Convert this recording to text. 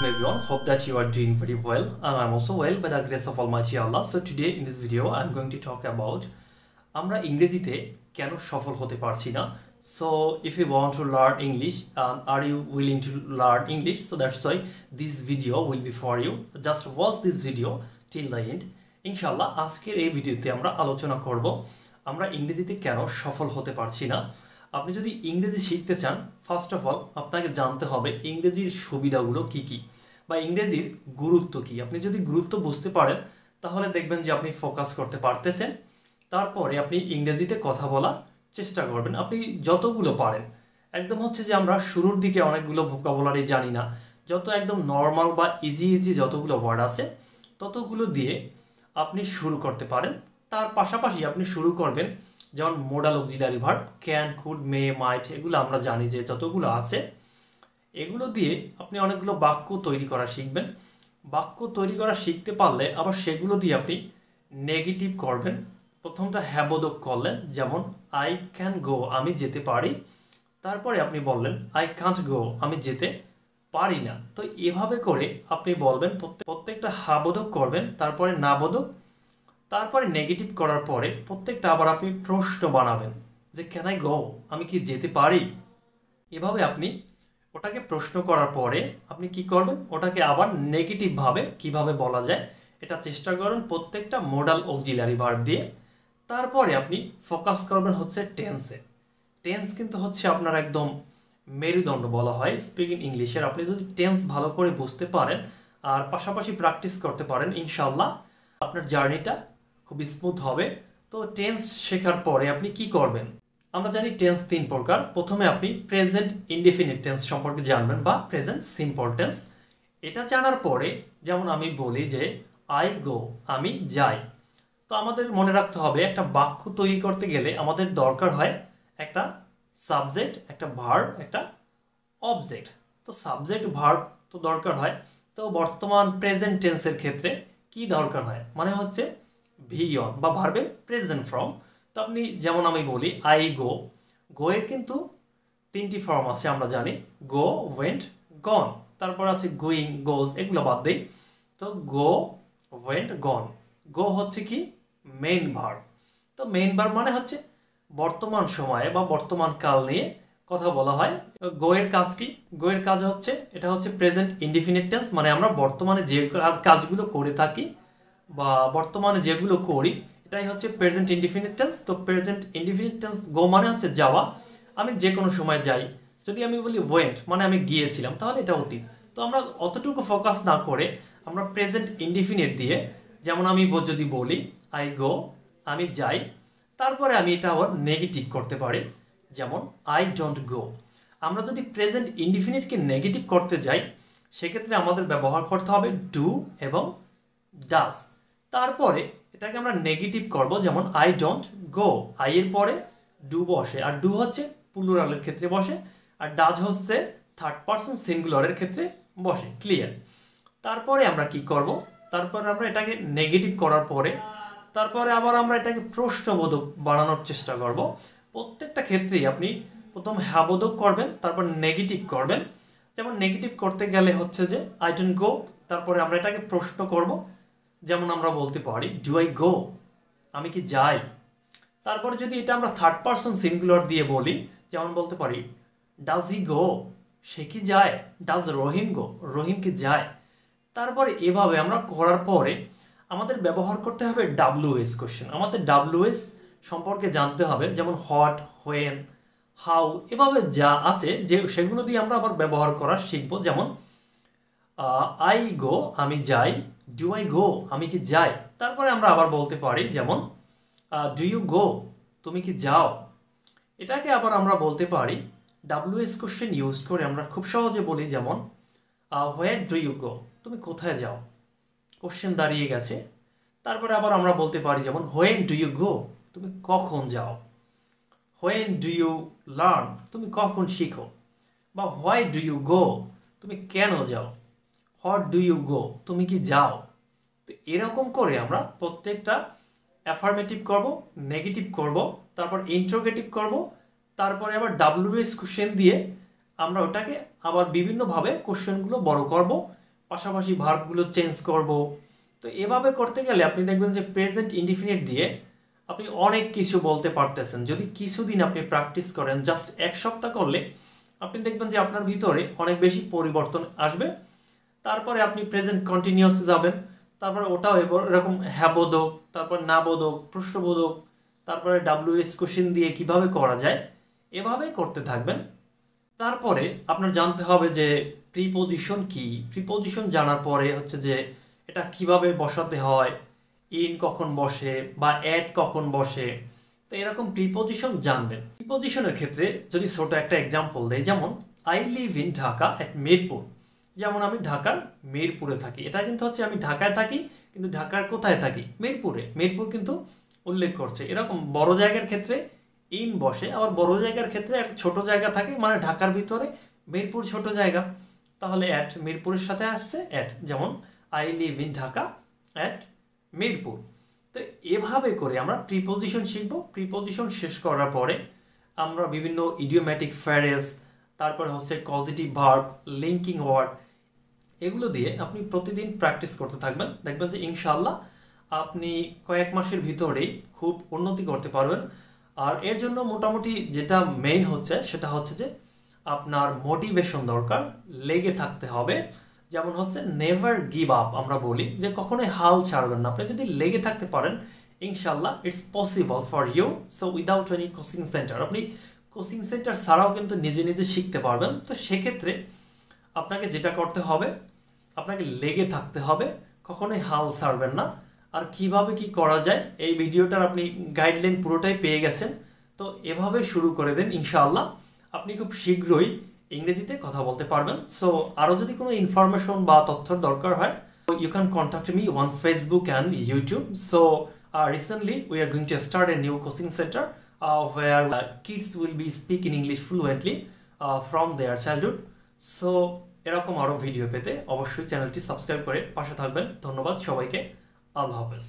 Everyone, hope that you are doing very well, and I'm also well by the grace of Almighty Allah. So today in this video I'm going to talk about আমরা ইংরেজিতে কেন সফল হতে পারছি না. So if you want to learn English and are you willing to learn English, so that's why this video will be for you. Just watch this video till the end. ইনশাআল্লাহ আজকের এই ভিডিওতে আমরা আলোচনা করব আমরা ইংরেজিতে কেন সফল হতে পারছি না. আপনি যদি ইংরেজি শিখতে চান, ফার্স্ট অফ অল আপনাকে জানতে হবে ইংরেজির সুবিধাগুলো কি কি বা ইংরেজির গুরুত্ব কি. আপনি যদি গুরুত্ব বুঝতে পারেন তাহলে দেখবেন যে আপনি ফোকাস করতে পারতেছেন. তারপরে আপনি ইংরেজিতে কথা বলা চেষ্টা করবেন, আপনি যতগুলো পারেন. একদম হচ্ছে যে আমরা শুরুর দিকে অনেকগুলো ভোকাবুলারি জানি না, যত একদম নর্মাল বা ইজি যতগুলো ওয়ার্ড আছে ততগুলো দিয়ে আপনি শুরু করতে পারেন. তার পাশাপাশি আপনি শুরু করবেন যেমন modal auxiliary verb can, could, may, might, এগুলো আমরা জানি যে যতগুলো আছে এগুলো দিয়ে আপনি অনেকগুলো বাক্য তৈরি করা শিখবেন. বাক্য তৈরি করা শিখতে পারলে আবার সেগুলো দিয়ে আপনি নেগেটিভ করবেন. প্রথমটা হ্যাবোধক করলেন, যেমন আই ক্যান গো, আমি যেতে পারি. তারপরে আপনি বললেন আই কান্ট গো, আমি যেতে পারি না. তো এভাবে করে আপনি বলবেন, প্রত্যেকটা হ্যাবোধক করবেন, তারপরে নাবোধক, তারপরে নেগেটিভ করার পরে প্রত্যেকটা আবার আপনি প্রশ্ন বানাবেন যে ক্যান আই গো, আমি কি যেতে পারি. এভাবে আপনি ওটাকে প্রশ্ন করার পরে আপনি কি করবেন, ওটাকে আবার নেগেটিভভাবে কিভাবে বলা যায় এটা চেষ্টা করবেন প্রত্যেকটা মোডাল অক্সিলারি ভার্ব দিয়ে. তারপরে আপনি ফোকাস করবেন হচ্ছে টেন্সে. টেন্স কিন্তু হচ্ছে আপনার একদম মেরুদণ্ড বলা হয় স্পিকিং ইংলিশের. আপনি যদি টেন্স ভালো করে বুঝতে পারেন আর পাশাপাশি প্র্যাকটিস করতে পারেন, ইনশাআল্লাহ আপনার জার্নিটা খুব স্মুথ হবে. তো টেন্স শেখার পরে আপনি কি করবেন, আমরা জানি টেন্স তিন প্রকার. প্রথমে আপনি প্রেজেন্ট ইনডেফিনিট টেন্স সম্পর্কে জানবেন বা প্রেজেন্ট সিম্পল টেন্স. এটা জানার পরে যেমন আমি বলি যে আই গো, আমি যাই. তো আমাদের মনে রাখতে হবে একটা বাক্য তৈরি করতে গেলে আমাদের দরকার হয় একটা সাবজেক্ট, একটা ভার্ব, একটা অবজেক্ট. তো সাবজেক্ট ভার্ব তো দরকার হয়. তো বর্তমান প্রেজেন্ট টেন্সের ক্ষেত্রে কি দরকার হয়, মানে হচ্ছে ভি অন বা ভার্বের প্রেজেন্ট ফর্ম. তো আপনি যেমন আমি বলি আই গো, গো এর কিন্তু তিনটি ফর্ম আছে আমরা জানি, গো, ওয়েন্ট, গন. তারপর আছে গোয়িং, গোজ, এগুলো বাদ দেই. তো গো, ওয়েন্ট, গন. গো হচ্ছে কি মেইন ভার্ব. তো মেইন ভার্ব মানে হচ্ছে বর্তমান সময়ে বা বর্তমান কাল নিয়ে কথা বলা হয়. গো এর কাজ কি, গো এর কাজ হচ্ছে এটা হচ্ছে প্রেজেন্ট ইনডিফিনিট টেন্স, মানে আমরা বর্তমানে যে কাজগুলো করে থাকি বা বর্তমানে যেগুলো করি এটাই হচ্ছে প্রেজেন্ট ইনডিফিনিট টেন্স. তো প্রেজেন্ট ইনডিফিনিট টেন্স গো মানে হচ্ছে যাওয়া, আমি যে কোনো সময় যাই. যদি আমি বলি ওয়েন্ট মানে আমি গিয়েছিলাম, তাহলে এটা অতীত. তো আমরা অতটুকু ফোকাস না করে আমরা প্রেজেন্ট ইনডিফিনিট দিয়ে, যেমন আমি যদি বলি আই গো, আমি যাই, তারপরে আমি এটা আবার নেগেটিভ করতে পারি, যেমন আই ডোন্ট গো. আমরা যদি প্রেজেন্ট ইনডিফিনিটকে নেগেটিভ করতে যাই সেক্ষেত্রে আমাদের ব্যবহার করতে হবে ডু এবং ডাস. তারপরে এটাকে আমরা নেগেটিভ করব, যেমন আই ডোন্ট গো, আই এর পরে ডু বসে, আর ডু হচ্ছে প্লুরালের ক্ষেত্রে বসে, আর ডাজ হচ্ছে থার্ড পারসন সিঙ্গুলারের ক্ষেত্রে বসে. ক্লিয়ার? তারপরে আমরা কি করব, তারপরে আমরা এটাকে নেগেটিভ করার পরে তারপরে আবার আমরা এটাকে প্রশ্নবোধক বানানোর চেষ্টা করব. প্রত্যেকটা ক্ষেত্রেই আপনি প্রথম হ্যাবোধক করবেন, তারপর নেগেটিভ করবেন. যেমন নেগেটিভ করতে গেলে হচ্ছে যে আই ডোন্ট গো, তারপরে আমরা এটাকে প্রশ্ন করব, যেমন আমরা বলতে পারি ডু আই গো, আমি কি যাই. তারপরে যদি এটা আমরা থার্ড পারসন সিঙ্গুলার দিয়ে বলি, যেমন বলতে পারি ডাজ হি গো, সে কি যায়. ডাজ রহিম গো, রহিম কি যায়. তারপরে এভাবে আমরা করার পরে আমাদের ব্যবহার করতে হবে ডাব্লিউএস কোশ্চেন. আমাদের ডাব্লিউএস সম্পর্কে জানতে হবে, যেমন হোয়াট, হোয়েন, হাউ, এভাবে যা আছে যে সেগুলো দিয়ে আমরা আবার ব্যবহার করা শিখবো. যেমন আই গো, আমি যাই, ডু আই গো, আমি কি যাই. তারপরে আমরা আবার বলতে পারি যেমন ডু ইউ গো, তুমি কি যাও. এটাকে আবার আমরা বলতে পারি ডাব্লিউএস কোশ্চেন ইউজ করে আমরা খুব সহজে বলি, যেমন হোয়ার ডু ইউ গো, তুমি কোথায় যাও. কোশ্চেন দাঁড়িয়ে গেছে. তারপরে আবার আমরা বলতে পারি যেমন হোয়েন ডু ইউ গো, তুমি কখন যাও. হোয়েন ডু ইউ লার্ন, তুমি কখন শিখো. বা হোয়াই ডু ইউ গো, তুমি কেন যাও. হোয়াট ডু ইউ গো, তুমি কি যাও. তো এরকম করে আমরা প্রত্যেকটা অ্যাফার্মেটিভ করব, নেগেটিভ করব, তারপর ইন্ট্রোগেটিভ করব, তারপরে আবার ডাব্লিউএস কোশ্চেন দিয়ে আমরা ওটাকে আবার বিভিন্নভাবে কোশ্চেনগুলো বড় করব. পাশাপাশি ভার্বগুলো চেঞ্জ করব। তো এভাবে করতে গেলে আপনি দেখবেন যে প্রেজেন্ট ইনডিফিনিট দিয়ে আপনি অনেক কিছু বলতে পারতেছেন। যদি কিছুদিন আপনি প্র্যাকটিস করেন, জাস্ট এক সপ্তাহ করলে আপনি দেখবেন যে আপনার ভিতরে অনেক বেশি পরিবর্তন আসবে। তারপরে আপনি প্রেজেন্ট কন্টিনিউয়াসে যাবেন, তারপরে ওটাও এরকম হ্যাঁ বোধক, তারপর না বোধক, প্রশ্নবোধক, তারপরে WH কোশ্চেন দিয়ে কিভাবে করা যায় এভাবেই করতে থাকবেন। তারপরে আপনার জানতে হবে যে প্রিপোজিশন কি। প্রিপোজিশন জানার পরে হচ্ছে যে এটা কিভাবে বসাতে হয়, ইন কখন বসে বা অ্যাট কখন বসে, তো এরকম প্রিপোজিশন জানবেন। প্রিপোজিশনের ক্ষেত্রে যদি ছোট একটা এক্সাম্পল দেয়, যেমন I live in Dhaka at Mirpur. যেমন আমি ঢাকার মিরপুরে থাকি, এটা কিন্তু হচ্ছে আমি ঢাকায় থাকি, কিন্তু ঢাকার কোথায় থাকি? মিরপুরে। মিরপুর কিন্তু উল্লেখ করছে। এরকম বড় জায়গার ক্ষেত্রে ইন বসে, আবার বড় জায়গার ক্ষেত্রে একটা ছোট জায়গা থাকে, মানে ঢাকার ভিতরে মিরপুর ছোট জায়গা, তাহলে অ্যাট মিরপুরের সাথে আসছে অ্যাট। যেমন I live in Dhaka at Mirpur. তো এভাবে করে আমরা প্রিপোজিশন শিখব। প্রিপোজিশন শেষ করার পরে আমরা বিভিন্ন ইডিওম্যাটিক ফ্রেজ, তারপরে হচ্ছে কজিটিভ ভার্ব, লিঙ্কিং ওয়ার্ড, এগুলো দিয়ে আপনি প্রতিদিন প্র্যাকটিস করতে থাকবেন। দেখবেন যে ইনশাআল্লাহ আপনি কয়েক মাসের ভিতরেই খুব উন্নতি করতে পারবেন। আর এর জন্য মোটামুটি যেটা মেইন হচ্ছে সেটা হচ্ছে যে আপনার মোটিভেশন দরকার, লেগে থাকতে হবে। যেমন হচ্ছে নেভার গিভ আপ, আমরা বলি যে কখনোই হাল ছাড়বেন না। আপনি যদি লেগে থাকতে পারেন, ইনশাল্লাহ it's possible for you. So without any coaching centre, আপনি কোচিং সেন্টার ছাড়াও কিন্তু নিজে নিজে শিখতে পারবেন। তো সেক্ষেত্রে আপনাকে যেটা করতে হবে, আপনাকে লেগে থাকতে হবে, কখনোই হাল ছাড়বেন না। আর কিভাবে কি করা যায় এই ভিডিওটার আপনি গাইডলাইন পুরোটাই পেয়ে গেছেন। তো এভাবে শুরু করে দেন, ইনশাআল্লাহ আপনি খুব শীঘ্রই ইংরেজিতে কথা বলতে পারবেন। সো আরও যদি কোনো ইনফরমেশন বা তথ্যর দরকার হয়, you can contact me on Facebook and YouTube. So recently we are going to start a new coaching center where kids will be speaking English fluently from their childhood. So এরকম আরও video পেতে অবশ্যই চ্যানেলটি subscribe করে পাশে থাকবেন। ধন্যবাদ সবাইকে। আল্লাহ হাফেজ।